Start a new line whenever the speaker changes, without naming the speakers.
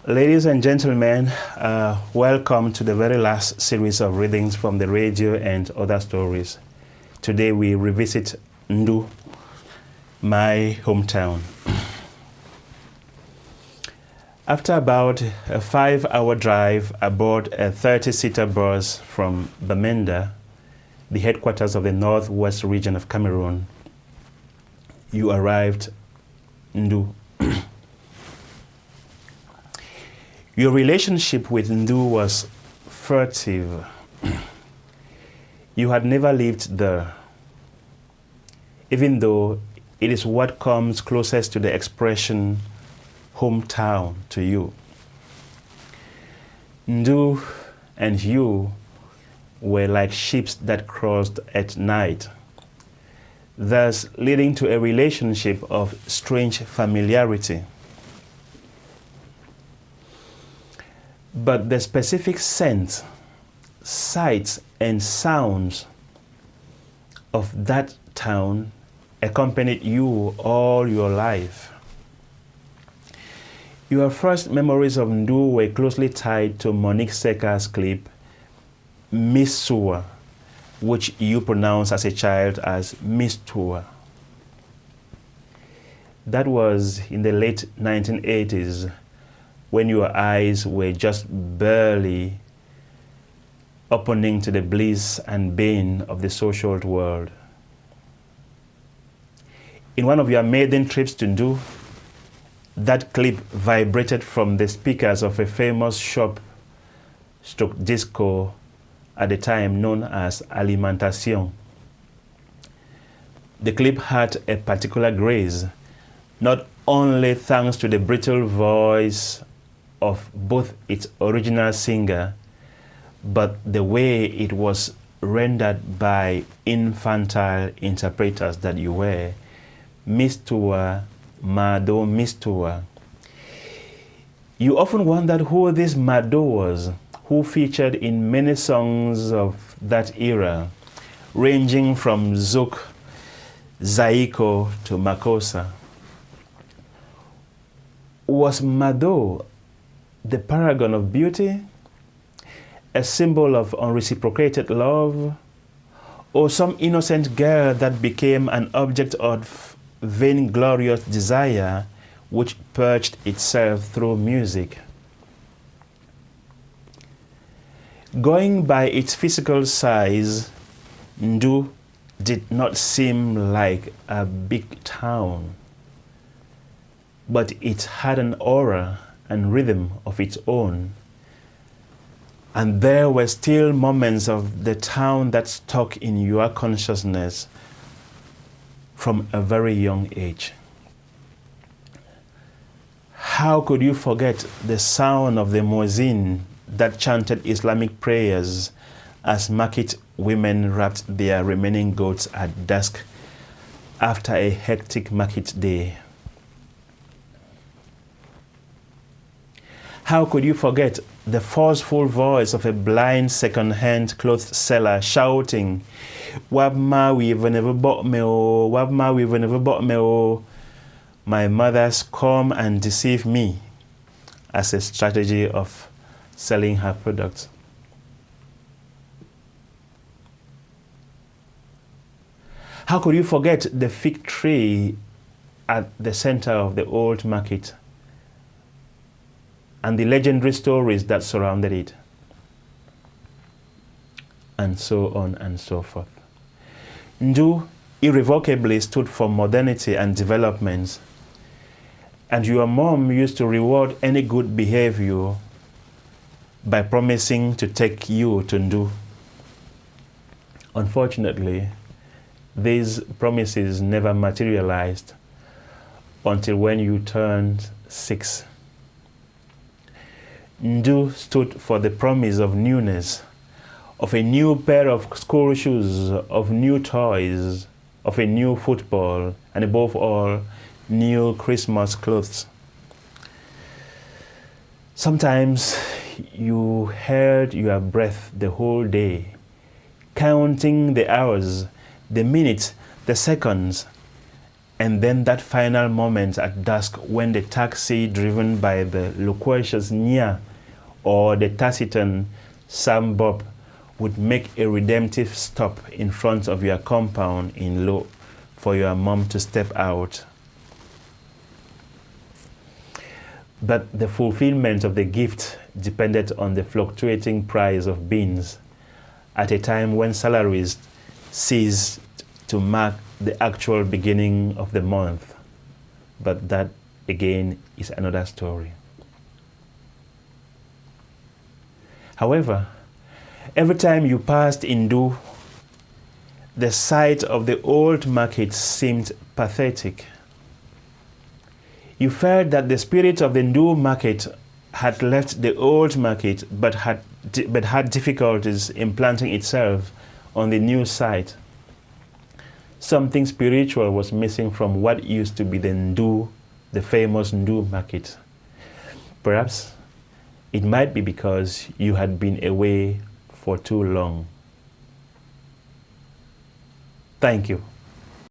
Ladies and gentlemen, welcome to the very last series of readings from the radio and other stories. Today we revisit Ndu, my hometown. After about a 5-hour drive aboard a 30-seater bus from Bamenda, the headquarters of the northwest region of Cameroon, you arrived Ndu. Your relationship with Ndu was furtive. You had never lived there, even though it is what comes closest to the expression hometown to you. Ndu and you were like ships that crossed at night, thus leading to a relationship of strange familiarity. But the specific scents, sights, and sounds of that town accompanied you all your life. Your first memories of Ndu were closely tied to Monique Seka's clip, Mistua, which you pronounced as a child as Mistua. That was in the late 1980s, when your eyes were just barely opening to the bliss and bane of the social world. In one of your maiden trips to Ndu, that clip vibrated from the speakers of a famous shop/disco at the time known as Alimentation. The clip had a particular grace, not only thanks to the brittle voice of both its original singer, but the way it was rendered by infantile interpreters that you were, Mistua, Mado, Mistua. You often wondered who this Mado was, who featured in many songs of that era, ranging from Zouk, Zaiko to Makossa. Was Mado the paragon of beauty, a symbol of unreciprocated love, or some innocent girl that became an object of vainglorious desire which purged itself through music? Going by its physical size, Ndu did not seem like a big town, but it had an aura and rhythm of its own. And there were still moments of the town that stuck in your consciousness from a very young age. How could you forget the sound of the muezzin that chanted Islamic prayers as market women wrapped their remaining goats at dusk after a hectic market day? How could you forget the forceful voice of a blind second-hand clothes seller shouting, "Wabma, we've never bought me, oh, Wabma, we've never bought me, oh, my mother's come and deceive me," as a strategy of selling her products? How could you forget the fig tree at the center of the old market and the legendary stories that surrounded it, and so on and so forth? Ndu irrevocably stood for modernity and development, and your mom used to reward any good behavior by promising to take you to Ndu. Unfortunately, these promises never materialized until when you turned 6. Ndu stood for the promise of newness, of a new pair of school shoes, of new toys, of a new football, and above all, new Christmas clothes. Sometimes you held your breath the whole day, counting the hours, the minutes, the seconds, And then that final moment at dusk when the taxi driven by the loquacious Nya or the taciturn Sam Bob would make a redemptive stop in front of your compound in Lo for your mom to step out. But the fulfillment of the gift depended on the fluctuating price of beans at a time when salaries ceased to mark the actual beginning of the month. But that, again, is another story. However, every time you passed Ndu, the sight of the old market seemed pathetic. You felt that the spirit of the Ndu market had left the old market but had difficulties implanting itself on the new site. Something spiritual was missing from what used to be the Ndu, the famous Ndu market. Perhaps it might be because you had been away for too long. Thank you.